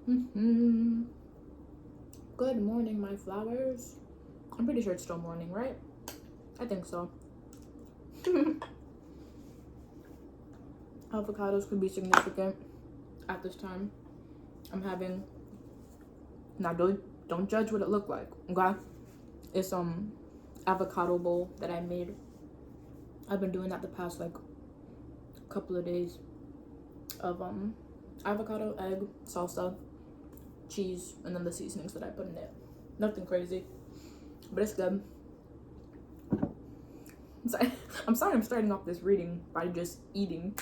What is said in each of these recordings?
Mm-hmm. Good morning, my flowers. I'm pretty sure it's still morning, right? I think so. Avocados could be significant at this time. I'm having, now don't judge what it looked like, okay? It's avocado bowl that I made. I've been doing that the past like couple of days of avocado, egg, salsa, cheese, and then the seasonings that I put in it. Nothing crazy, but it's good. I'm sorry I'm starting off this reading by just eating.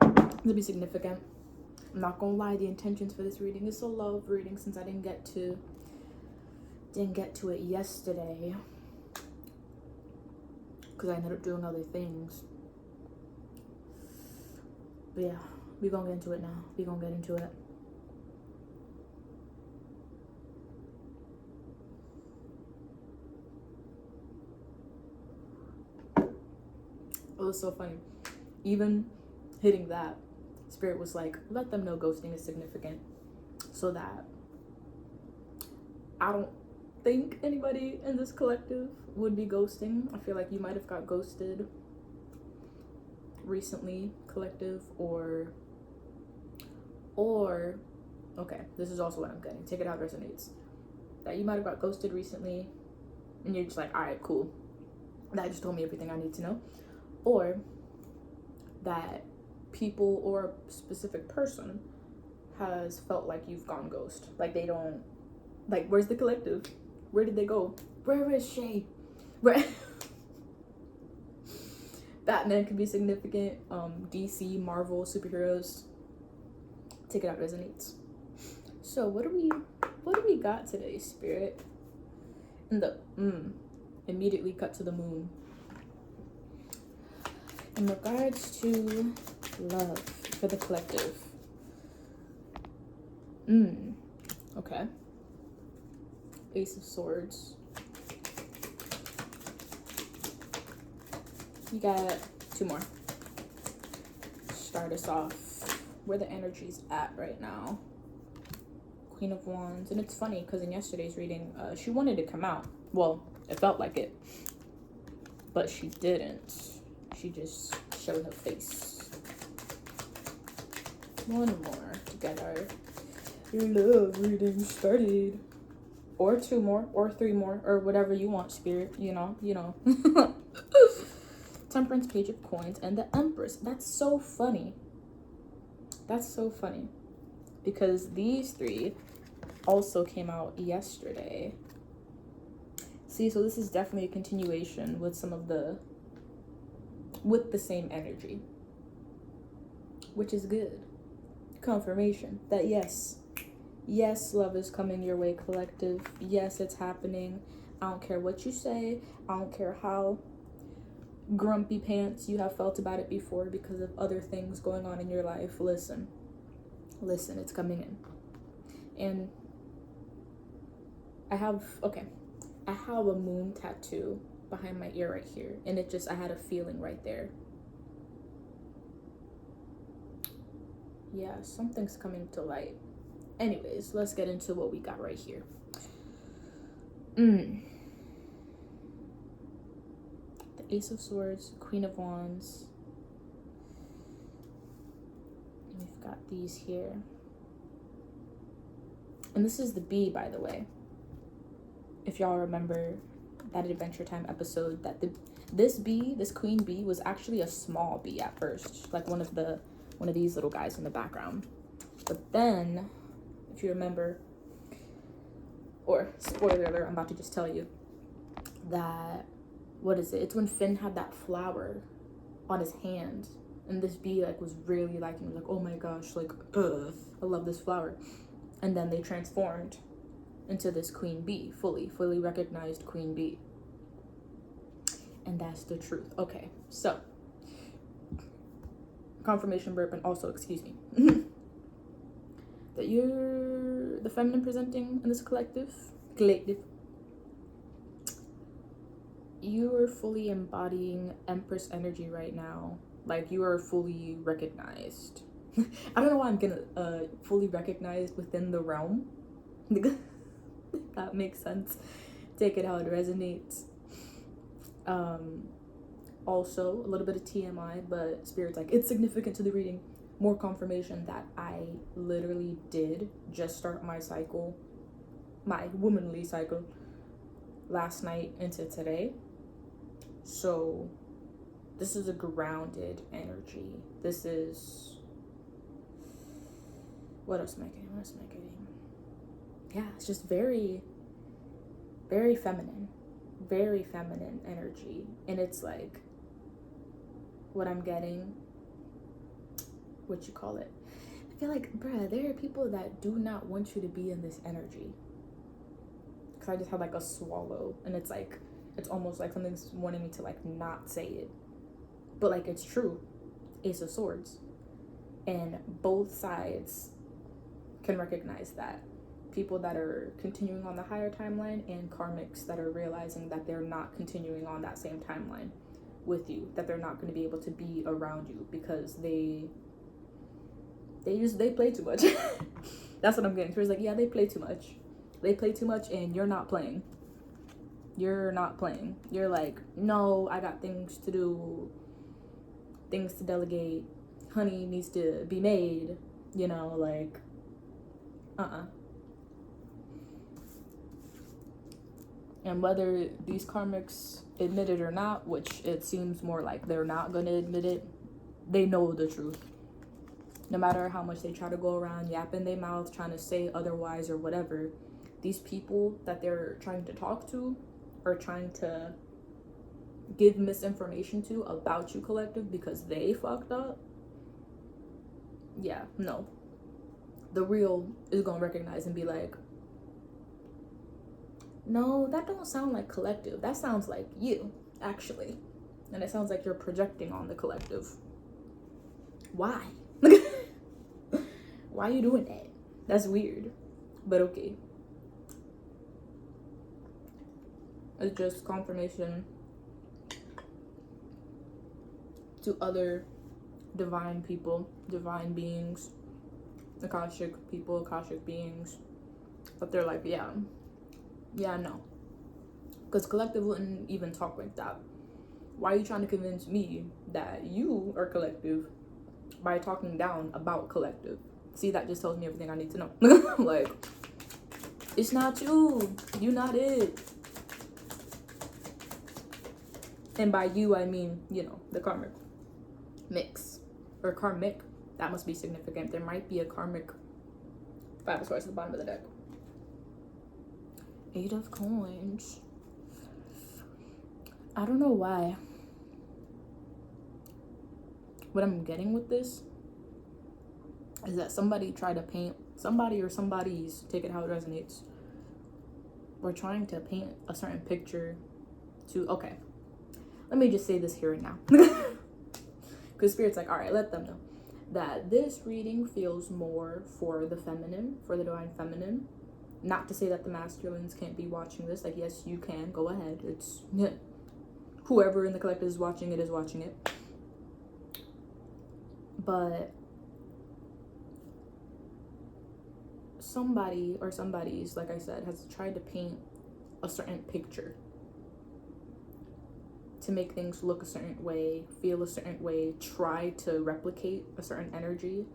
It'll be significant. I'm not gonna lie, the intentions for this reading is a love reading since I didn't get to it yesterday because I ended up doing other things. But yeah, we gonna get into it now. We gonna get into it. It was so funny. Even hitting that, Spirit was like, let them know ghosting is significant so that I don't think anybody in this collective would be ghosting. I feel like you might have got ghosted recently, collective, or okay, this is also what I'm getting. Take it how it resonates. That you might have got ghosted recently and you're just like, all right, cool. That just told me everything I need to know. Or that people or a specific person has felt like you've gone ghost. Like they don't, like, where's the collective? Where did they go? Where is Shay? Where? Batman could be significant. DC, Marvel, superheroes. Take it out resonates. So what do we got today, Spirit? In the immediately cut to the moon. In regards to love for the collective. Okay. Ace of Swords. You got two more. Start us off where the energy's at right now. Queen of Wands. And it's funny because in yesterday's reading, she wanted to come out. Well, it felt like it. But she didn't. She just showed her face. One more to get our love reading started. Or two more, or three more, or whatever you want, Spirit. You know. Temperance, Page of Coins, and the Empress. That's so funny. Because these three also came out yesterday. See, so this is definitely a continuation with with the same energy. Which is good. Confirmation that yes, love is coming your way, collective. Yes, it's happening. I don't care what you say. I don't care how grumpy pants you have felt about it before because of other things going on in your life. Listen, it's coming in. And I have a moon tattoo behind my ear right here, and I had a feeling right there. Yeah, something's coming to light. Anyways, let's get into what we got right here. The Ace of Swords, Queen of Wands. And we've got these here. And this is the bee, by the way. If y'all remember that Adventure Time episode, that this queen bee was actually a small bee at first, like one of these little guys in the background. But then, if you remember, or spoiler alert, I'm about to just tell you that, what is it? It's when Finn had that flower on his hand, and this bee like was really liking it, like, oh my gosh, like, I love this flower. And then they transformed into this queen bee, fully recognized queen bee. And that's the truth. Okay, so confirmation burp, and also, excuse me, that you're the feminine presenting in this collective, you are fully embodying Empress energy right now. Like, you are fully recognized. I don't know why I'm gonna fully recognized within the realm. That makes sense. Take it how it resonates. Also a little bit of TMI, but Spirit's like, it's significant to the reading. More confirmation that I literally did just start my cycle, my womanly cycle, last night into today. So this is a grounded energy. This is, what else am I getting? Yeah, it's just very, very feminine energy. And it's like, what I'm getting, what you call it, I feel like, bruh, there are people that do not want you to be in this energy. Because I just had like a swallow, and it's like, it's almost like something's wanting me to like not say it, but like it's true. Ace of Swords. And both sides can recognize that. People that are continuing on the higher timeline, and karmics that are realizing that they're not continuing on that same timeline with you, that they're not going to be able to be around you because they play too much. That's what I'm getting to. It's like, yeah, they play too much, and you're not playing. You're like, no, I got things to do, things to delegate, honey needs to be made, you know, like, And whether these karmics admit it or not, which it seems more like they're not going to admit it, they know the truth. No matter how much they try to go around yapping their mouth, trying to say otherwise or whatever, these people that they're trying to talk to or trying to give misinformation to about you, collective, because they fucked up, yeah, no. The real is going to recognize and be like, no, that don't sound like collective. That sounds like you, actually. And it sounds like you're projecting on the collective. Why? Why are you doing that? That's weird. But okay. It's just confirmation to other divine people, divine beings, Akashic people, Akashic beings. But they're like, yeah, no. Because collective wouldn't even talk like that. Why are you trying to convince me that you are collective by talking down about collective? See, that just tells me everything I need to know. Like, it's not you. You not it. And by you, I mean, you know, the karmic mix. Or karmic. That must be significant. There might be a karmic. Five of Swords at the bottom of the deck. 8 of Coins. I don't know why. What I'm getting with this is that somebody tried to paint, somebody or somebody's, take it how it resonates, we're trying to paint a certain picture to, okay, let me just say this here and now. Because Spirit's like, all right, let them know that this reading feels more for the feminine, for the divine feminine. Not to say that the masculines can't be watching this. Like, yes, you can. Go ahead. It's whoever in the collective is watching it is watching it. But somebody or somebody's, like I said, has tried to paint a certain picture to make things look a certain way, feel a certain way, try to replicate a certain energy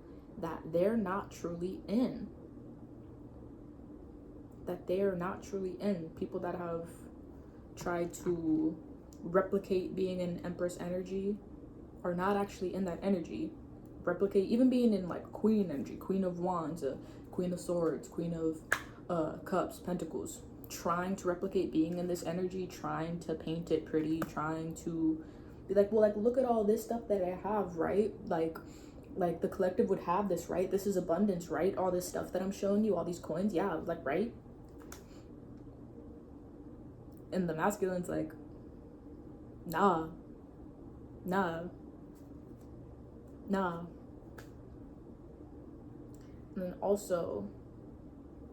that they're not truly in. That they are not truly in. People that have tried to replicate being in Empress energy are not actually in that energy. Replicate, even being in like Queen energy, Queen of Wands, Queen of Swords, Queen of Cups, Pentacles. Trying to replicate being in this energy, trying to paint it pretty, trying to be like, well, like, look at all this stuff that I have, right? Like the collective would have this, right? This is abundance, right? All this stuff that I'm showing you, all these coins, yeah, like, right? And the masculine's like, nah. And then also,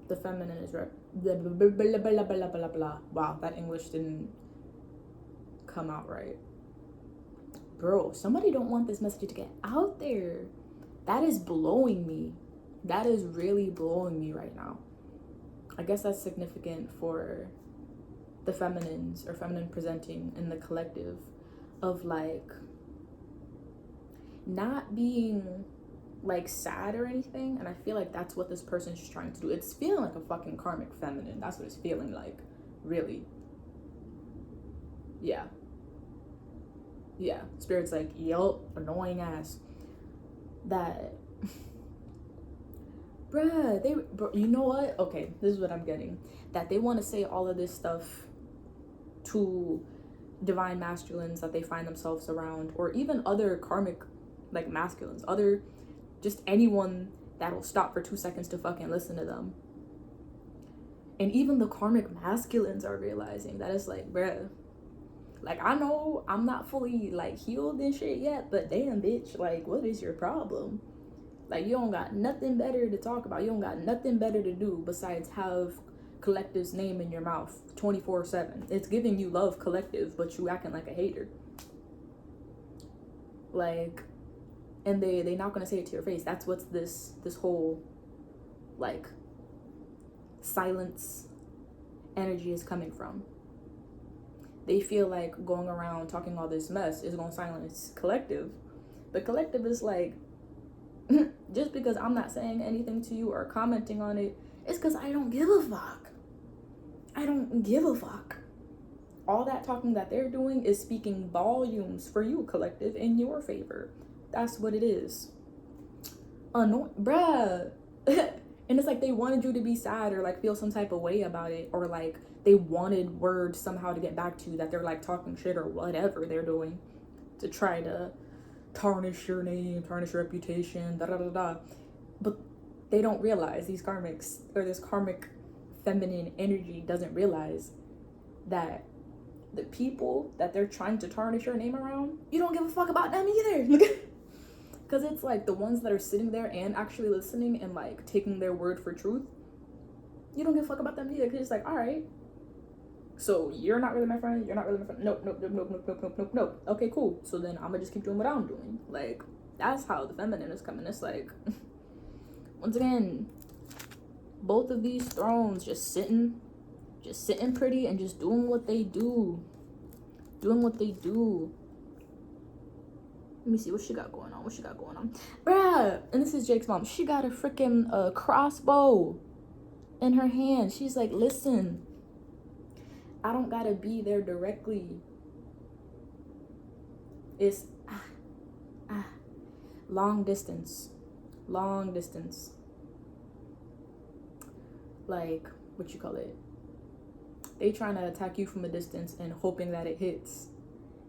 the feminine is blah, blah, blah, blah, blah, blah, blah. Wow, that English didn't come out right. Bro, somebody don't want this message to get out there. That is blowing me. That is really blowing me right now. I guess that's significant for the feminines or feminine presenting in the collective, of like not being like sad or anything. And I feel like that's what this person's just trying to do. It's feeling like a fucking karmic feminine. That's what it's feeling like, really. Yeah. Spirit's like, yup, annoying ass. That bruh, you know what? Okay, this is what I'm getting. That they want to say all of this stuff to divine masculines that they find themselves around, or even other karmic like masculines, other just anyone that'll stop for 2 seconds to fucking listen to them. And even the karmic masculines are realizing that it's like, bruh, like, I know I'm not fully like healed and shit yet, but damn, bitch, like, what is your problem? Like, you don't got nothing better to talk about. You don't got nothing better to do besides have Collective's name in your mouth 24/7. It's giving you love, Collective, but you acting like a hater. Like, and they not gonna say it to your face. That's what's this whole like silence energy is coming from. They feel like going around talking all this mess is gonna silence Collective. But Collective is like, just because I'm not saying anything to you or commenting on it, it's because I don't give a fuck. I don't give a fuck. All that talking that they're doing is speaking volumes for you, Collective, in your favor. That's what it is. Bruh. And it's like they wanted you to be sad or like feel some type of way about it, or like they wanted word somehow to get back to you that they're like talking shit or whatever they're doing to try to tarnish your name, tarnish your reputation, But they don't realize, these karmics, or this karmic feminine energy doesn't realize that the people that they're trying to tarnish your name around, you don't give a fuck about them either. Because it's like the ones that are sitting there and actually listening and like taking their word for truth, you don't give a fuck about them either. Because it's like, all right, so you're not really my friend, you're not really my friend. Nope. Okay, cool. So then I'm gonna just keep doing what I'm doing. Like, that's how the feminine is coming. It's like, once again, both of these thrones just sitting pretty and just doing what they do. Let me see what she got going on. Bruh, and this is Jake's mom. She got a freaking crossbow in her hand. She's like, listen, I don't gotta be there directly. It's long distance. Like, what you call it? They trying to attack you from a distance and hoping that it hits,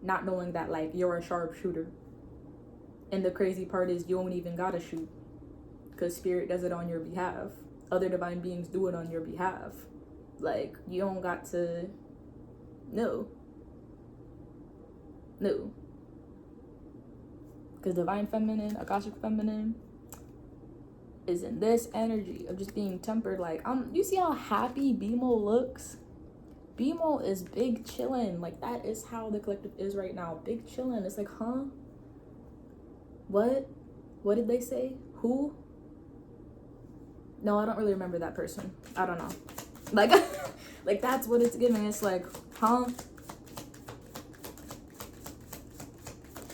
not knowing that like you're a sharpshooter. And the crazy part is you don't even gotta shoot, because Spirit does it on your behalf. Other divine beings do it on your behalf. Like, you don't got to. No. Because divine feminine, Akashic feminine, is in this energy of just being tempered. Like, you see how happy BMO looks? BMO is big chillin'. Like, that is how the collective is right now. Big chillin'. It's like, huh? What did they say? Who? No, I don't really remember that person. I don't know. Like, like, that's what it's giving. It's like, huh?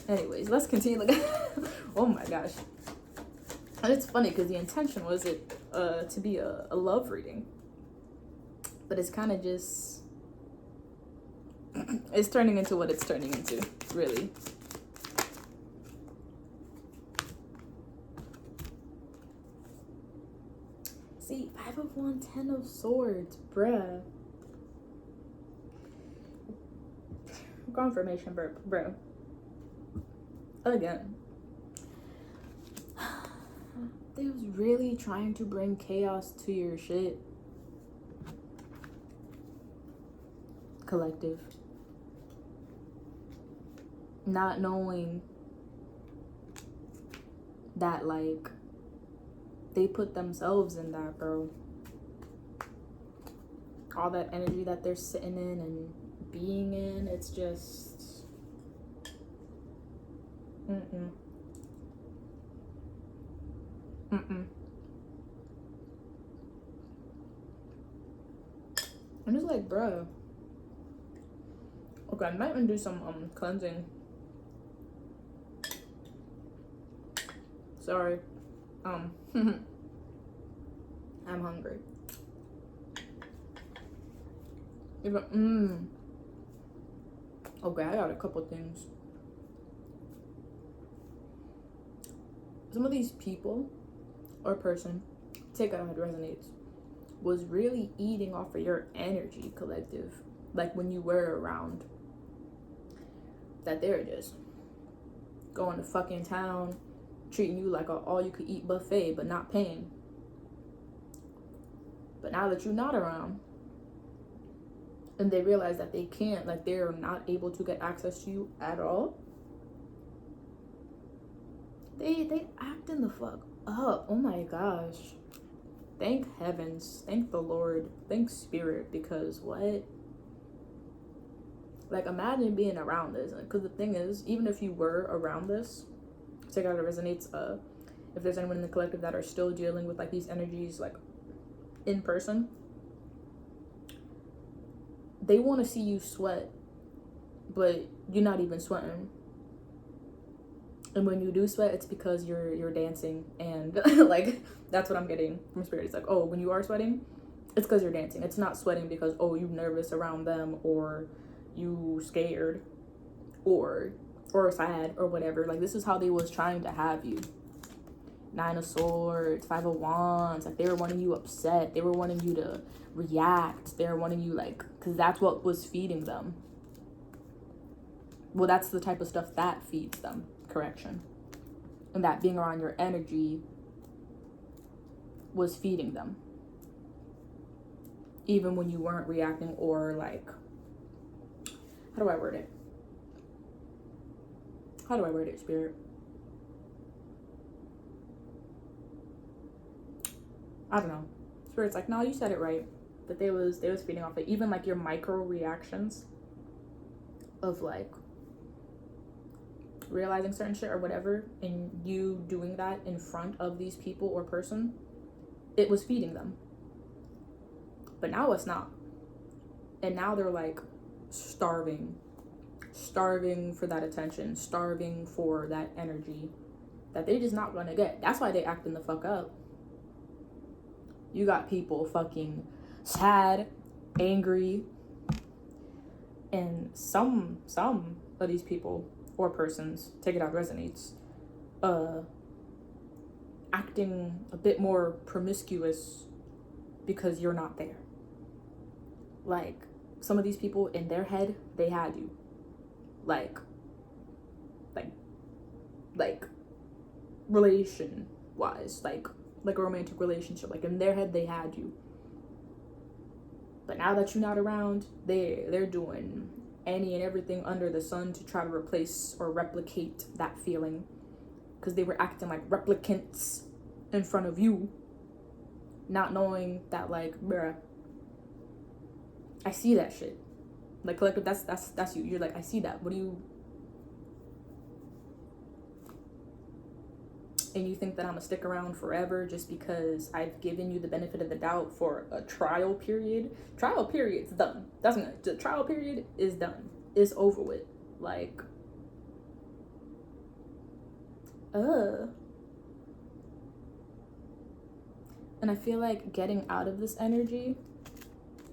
Anyways, let's continue. Like, oh my gosh. And it's funny because the intention was it to be a love reading. But it's kind of just, it's turning into what it's turning into, really. See, 5 of Wands, 10 of Swords, bruh. Confirmation, bro. Again. They was really trying to bring chaos to your shit. Collective. Not knowing that, like, they put themselves in that, bro. All that energy that they're sitting in and being in, it's just Mm-mm. I'm just like, bruh. Okay, I might do some cleansing. Sorry. I'm hungry. Even okay, I got a couple things. Some of these people or person, take it how it resonates, was really eating off of your energy, collective. Like when you were around, that they're just going to fucking town, treating you like a all you could eat buffet, but not paying. But now that you're not around, and they realize that they can't, like they're not able to get access to you at all, they acting the fuck up. Oh my gosh. Thank heavens, thank the Lord, thank spirit, because what? Like imagine being around this, because the thing is, even if you were around this, take out it resonates, if there's anyone in the collective that are still dealing with like these energies like in person, they want to see you sweat, but you're not even sweating. And when you do sweat, it's because you're dancing, and like that's what I'm getting from spirit. It's like, oh, when you are sweating, it's because you're dancing. It's not sweating because, oh, you nervous around them, or you scared, or sad, or whatever. Like this is how they was trying to have you. Nine of Swords, Five of Wands. Like they were wanting you upset. They were wanting you to react. They were wanting you like, because that's what was feeding them. Well, that's the type of stuff that feeds them. Correction. And that being around your energy was feeding them. Even when you weren't reacting, or like, how do I word it? How do I word it, spirit? I don't know. Spirit's like, no, you said it right. That they was feeding off it. Even like your micro reactions of like realizing certain shit or whatever, and you doing that in front of these people or person, it was feeding them. But now it's not. And now they're like starving for that attention, starving for that energy that they just not gonna get. That's why they acting the fuck up. You got people fucking sad, angry, and some of these people or persons, take it out resonates, acting a bit more promiscuous because you're not there. Like some of these people in their head, they had you. Like relation wise, like a romantic relationship. Like in their head, they had you. But now that you're not around, they're doing any and everything under the sun to try to replace or replicate that feeling, because they were acting like replicants in front of you, not knowing that, like, bruh, I see that shit. Like collective, that's you. You're like, I see that. What do you? And you think that I'm gonna stick around forever just because I've given you the benefit of the doubt for a trial period? Trial period's done. The trial period is done. It's over with. Like, and I feel like getting out of this energy,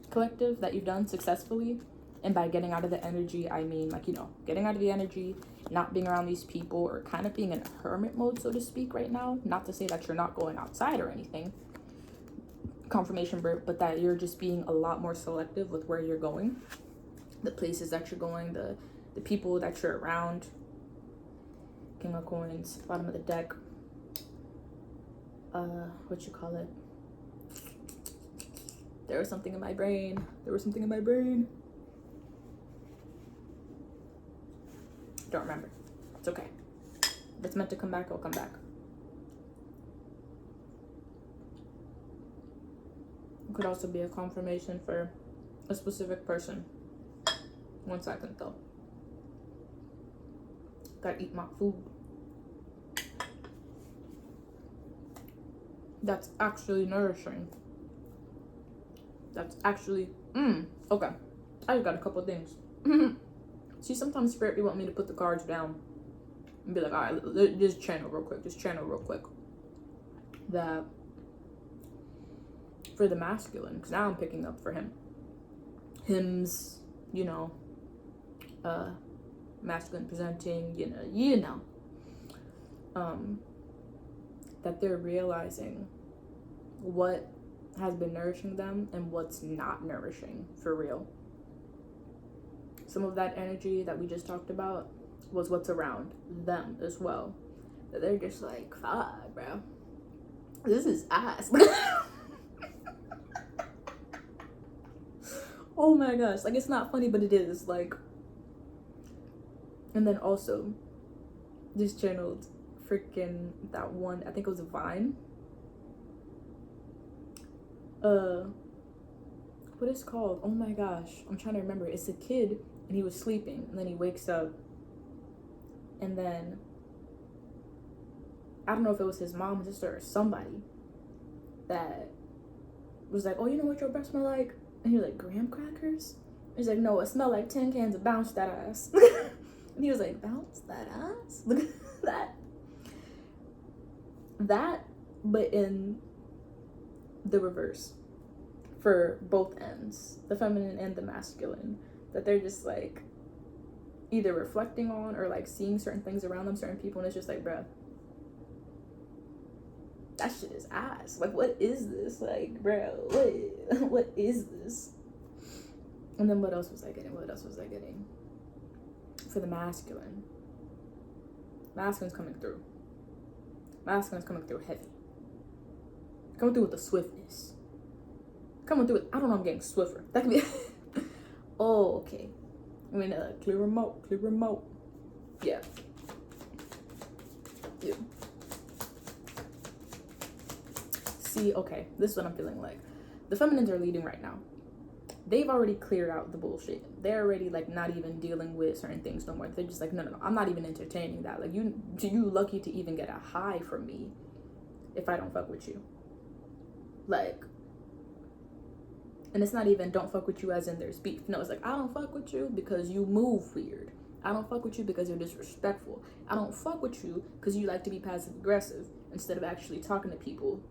collective, that you've done successfully, and by getting out of the energy, I mean, like, you know, getting out of the energy, not being around these people, or kind of being in a hermit mode, so to speak, right now. Not to say that you're not going outside or anything, confirmation, but that you're just being a lot more selective with where you're going, the places that you're going, the people that you're around. King of Coins, bottom of the deck. What you call it? There was something in my brain. Don't remember. It's okay. If it's meant to come back, it'll come back. It could also be a confirmation for a specific person. 1 second though. Gotta eat my food. that's actually nourishing. That's actually, okay. I just got a couple of things. See, sometimes Spirit be want me to put the cards down and be like, all right, just channel real quick. That for the masculine, because now I'm picking up for him. Hymns, masculine presenting, that they're realizing what has been nourishing them and what's not nourishing for real. Some of that energy that we just talked about was what's around them as well. That they're just like, fuck, bro. This is ass. Oh my gosh. Like, it's not funny, but it is. Like, and then also, just channeled freaking that one, I think it was Vine. What is it called? Oh my gosh. I'm trying to remember. It's a kid, and he was sleeping, and then he wakes up, and then I don't know if it was his mom, his sister, or somebody that was like, oh, you know what your breath smell like? And he was like, graham crackers? He's like, no, it smelled like 10 cans of Bounce That Ass. And he was like, Bounce That Ass? Look at that, but in the reverse for both ends, the feminine and the masculine, that they're just like either reflecting on or like seeing certain things around them, certain people, and it's just like, bruh, that shit is ass. Like, what is this? Like, bro, what is this? And then what else was I getting? For the masculine. Masculine's coming through. Masculine's coming through heavy. Coming through with the swiftness. Coming through with, I don't know, I'm getting swifter. That could be, oh, okay. I mean, clear remote. Yeah. See, okay, this is what I'm feeling like. The feminines are leading right now. They've already cleared out the bullshit. They're already like not even dealing with certain things no more. They're just like, no, I'm not even entertaining that. Like, you lucky to even get a high from me if I don't fuck with you. Like, and it's not even don't fuck with you as in there's beef. No, it's like, I don't fuck with you because you move weird. I don't fuck with you because you're disrespectful. I don't fuck with you because you like to be passive aggressive instead of actually talking to people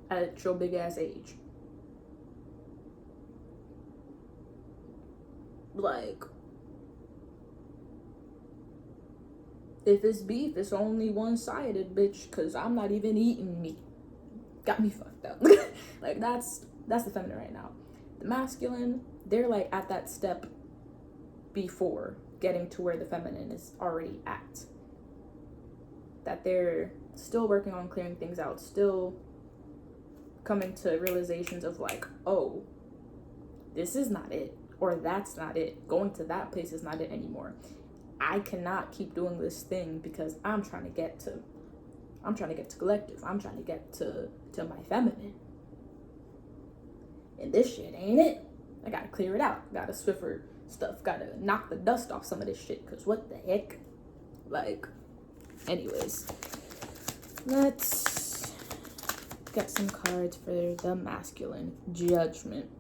at your big ass age. Like, if it's beef, it's only one-sided, bitch, because I'm not even eating meat. Got me fucked up. Like, that's the feminine right now. The masculine, they're like at that step before getting to where the feminine is already at. That they're still working on clearing things out, still coming to realizations of like, oh, this is not it, or that's not it. Going to that place is not it anymore. I cannot keep doing this thing because I'm trying to get to collective. I'm trying to get to my feminine. And this shit ain't it. I gotta clear it out. Gotta swiffer stuff. Gotta knock the dust off some of this shit. Cause what the heck? Like, anyways. Let's get some cards for the masculine. Judgment.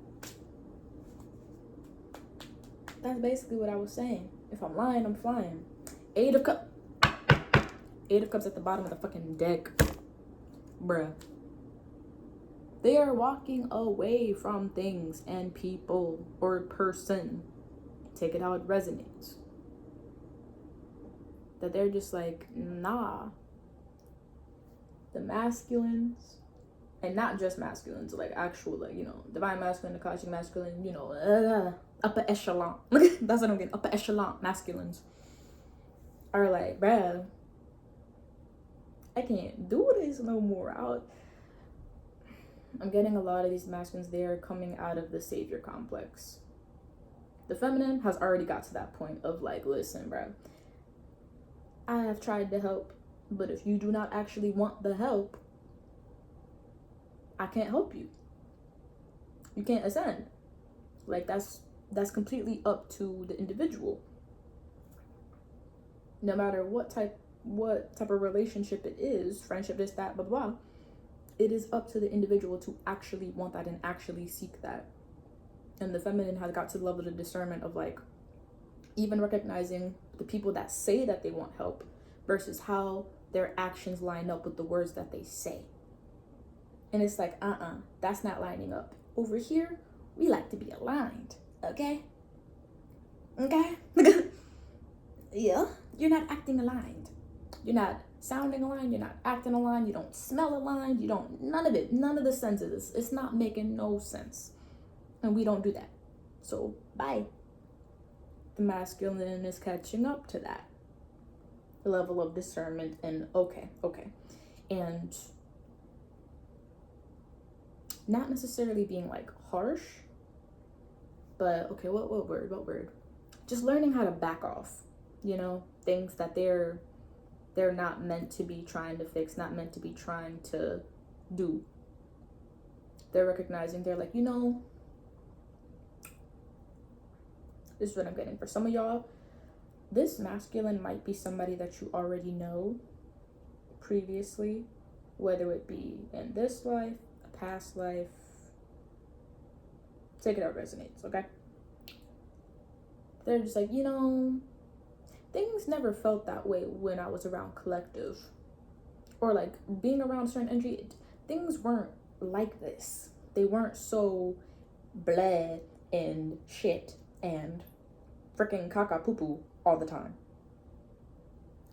That's basically what I was saying. If I'm lying, I'm flying. 8 of Cups. 8 of Cups at the bottom of the fucking deck. Bruh. They are walking away from things and people or person. Take it how it resonates. That they're just like, nah. The masculines, and not just masculines, like actual, like, divine masculine, Akashic masculine, upper echelon. That's what I'm getting. Upper echelon masculines are like, bruh, I can't do this no more. I'm getting a lot of these masculines, they are coming out of the savior complex. The feminine has already got to that point of like, listen, bro, I have tried to help, but if you do not actually want the help, I can't help you. You can't ascend. Like, that's completely up to the individual. No matter what type of relationship it is, friendship, this, that, blah, blah, it is up to the individual to actually want that and actually seek that. And the feminine has got to the level of discernment of like even recognizing the people that say that they want help versus how their actions line up with the words that they say. And it's like, that's not lining up. Over here, we like to be aligned, okay? Okay? Yeah, you're not acting aligned. You're not sounding aligned, you're not acting aligned, you don't smell aligned, you don't, none of it, none of the senses. It's not making no sense. And we don't do that. So, bye. The masculine is catching up to that level of discernment and okay. And not necessarily being like harsh, but okay, what word? Just learning how to back off, you know, things that they're not meant to be trying to fix, not meant to be trying to do. They're recognizing, they're like, you know, this is what I'm getting. For some of y'all, this masculine might be somebody that you already know previously, whether it be in this life, a past life. Take it out resonates, okay? They're just like, you know, things never felt that way when I was around collective. Or like being around certain energy, things weren't like this. They weren't so blah and shit and freaking caca poo poo all the time.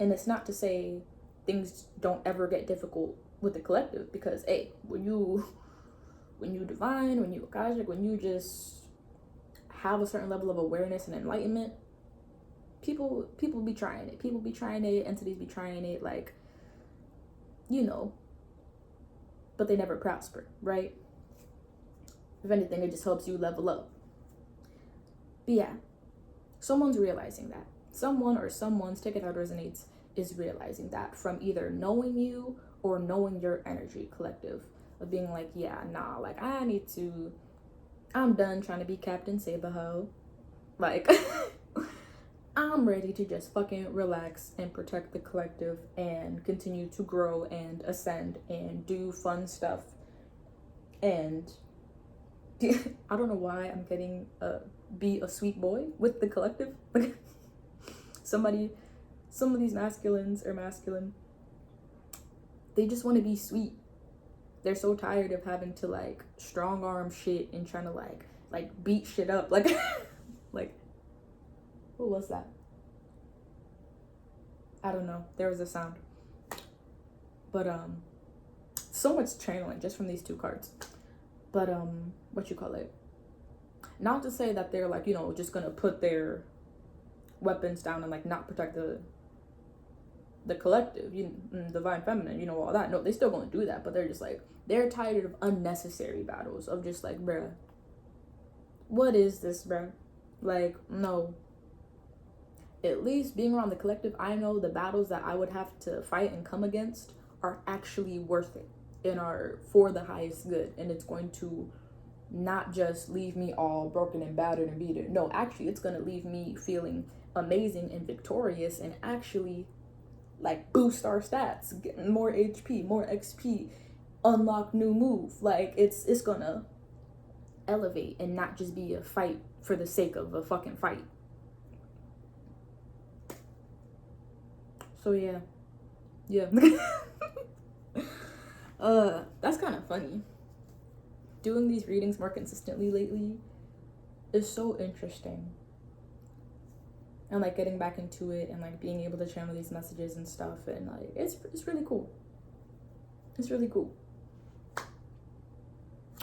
And it's not to say things don't ever get difficult with the collective, because hey, when you divine, when you akashic, when you just have a certain level of awareness and enlightenment, people be trying it. People be trying it, entities be trying it, like, you know, but they never prosper, right? If anything, it just helps you level up. But yeah, someone's realizing that. Someone or someone's, take it out resonates, is realizing that from either knowing you or knowing your energy collective, of being like, yeah, nah, like I'm done trying to be Captain Saberho. Like, I'm ready to just fucking relax and protect the collective and continue to grow and ascend and do fun stuff. And I don't know why I'm getting be a sweet boy with the collective. Some of these masculines are masculine. They just want to be sweet. They're so tired of having to like strong arm shit and trying to like beat shit up. Like, like, what was that? I don't know. There was a sound. But so much channeling just from these two cards. But what you call it? Not to say that they're like, you know, just gonna put their weapons down and like not protect the collective, divine feminine, you know, all that. No, they still gonna do that, but they're just like, they're tired of unnecessary battles, of just like, bruh, what is this, bruh? Like, no. At least being around the collective, I know the battles that I would have to fight and come against are actually worth it and are for the highest good, and it's going to not just leave me all broken and battered and beaten. No, actually, it's gonna leave me feeling amazing and victorious and actually like boost our stats, get more HP, more XP, unlock new move. Like, it's gonna elevate and not just be a fight for the sake of a fucking fight. So yeah. That's kind of funny. Doing these readings more consistently lately is so interesting. And like getting back into it and like being able to channel these messages and stuff, and like it's really cool. It's really cool.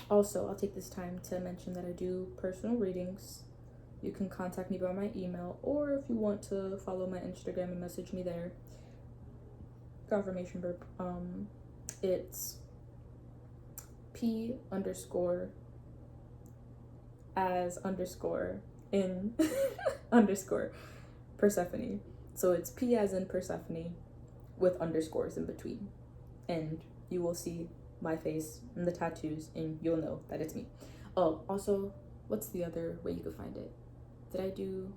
Also, I'll take this time to mention that I do personal readings. You can contact me by my email, or if you want to follow my Instagram and message me there. Confirmation burp. It's P _ as _ in _ Persephone. So it's P as in Persephone with underscores in between. And you will see my face and the tattoos and you'll know that it's me. Oh, also, what's the other way you could find it? Did I do...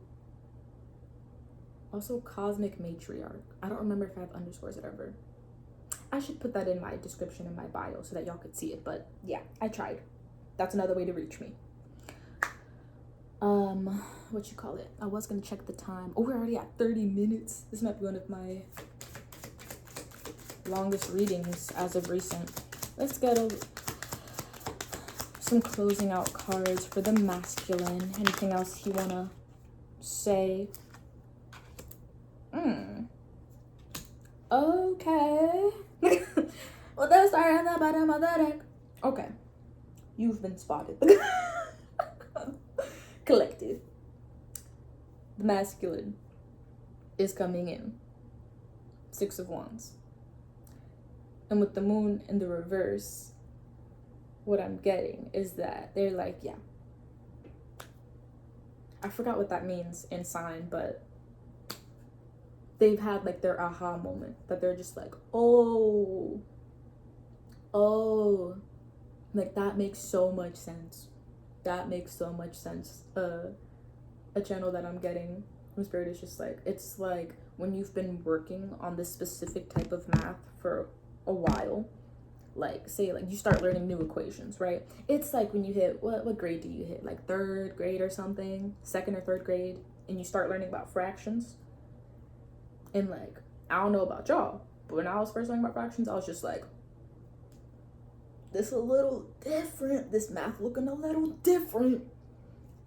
Also, Cosmic Matriarch. I don't remember if I have underscores or ever. I should put that in my description in my bio so that y'all could see it. But yeah, I tried. That's another way to reach me. What you call it? I was gonna check the time. Oh, we're already at 30 minutes. This might be one of my longest readings as of recent. Let's get some closing out cards for the masculine. Anything else you wanna say? Okay. Well, let's start at the bottom of the deck. Okay. You've been spotted. Collective. The masculine is coming in. 6 of Wands. And with the moon in the reverse, what I'm getting is that they're like, yeah. I forgot what that means in sign, but they've had like their aha moment that they're just like, oh, like that makes so much sense. That makes so much sense. A channel that I'm getting from Spirit is just like, it's like when you've been working on this specific type of math for a while, like say like you start learning new equations, right? It's like when you hit, what grade do you hit? Like 3rd grade or something, 2nd or 3rd grade, and you start learning about fractions. And like, I don't know about y'all, but when I was first learning about fractions, I was just like, this a little different. This math looking a little different.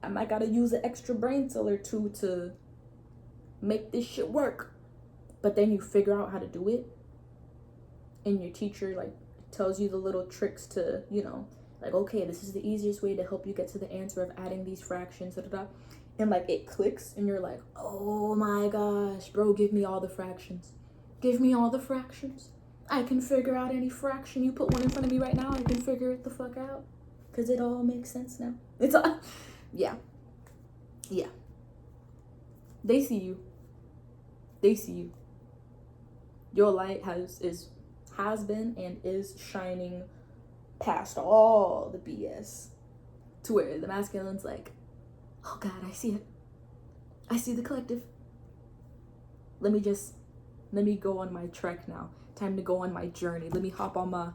I might gotta use an extra brain cell or two to make this shit work. But then you figure out how to do it. And your teacher like tells you the little tricks to, you know, like, okay, this is the easiest way to help you get to the answer of adding these fractions, da, da, da. And like it clicks and you're like, oh my gosh, bro, give me all the fractions. Give me all the fractions. I can figure out any fraction. You put one in front of me right now, I can figure it the fuck out. Because it all makes sense now. It's all, yeah. Yeah. They see you. They see you. Your light has been and is shining past all the BS. To where the masculine's like, oh God, I see it. I see the collective. Let me go on my trek now. Time to go on my journey. Let me hop on my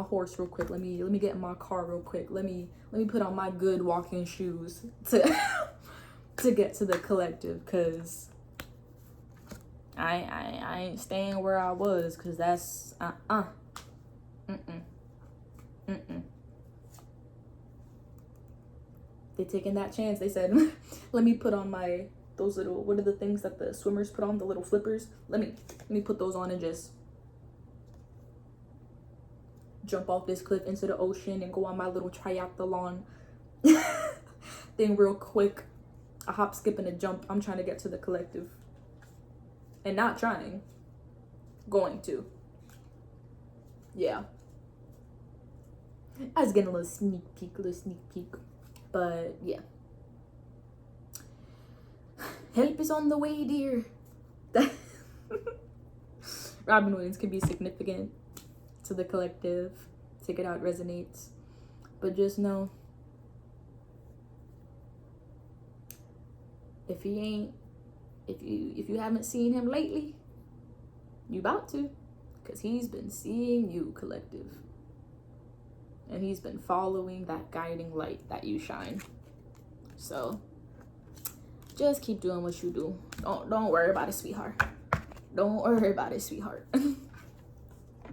horse real quick. Let me get in my car real quick. Let me put on my good walking shoes to get to the collective, cause I ain't staying where I was, cause that's They taking that chance. They said, let me put on those little, what are the things that the swimmers put on, the little flippers? Let me put those on and just jump off this cliff into the ocean and go on my little triathlon thing real quick. A hop, skip, and a jump. I'm trying to get to the collective. And not trying. Going to. Yeah. I was getting a little sneak peek. But yeah. Help is on the way, dear. Robin Williams can be significant to the collective. Take it out, resonates. But just know, if you haven't seen him lately, you about to, because he's been seeing you, collective. And he's been following that guiding light that you shine. So just keep doing what you do. Don't worry about it, sweetheart. Don't worry about it, sweetheart.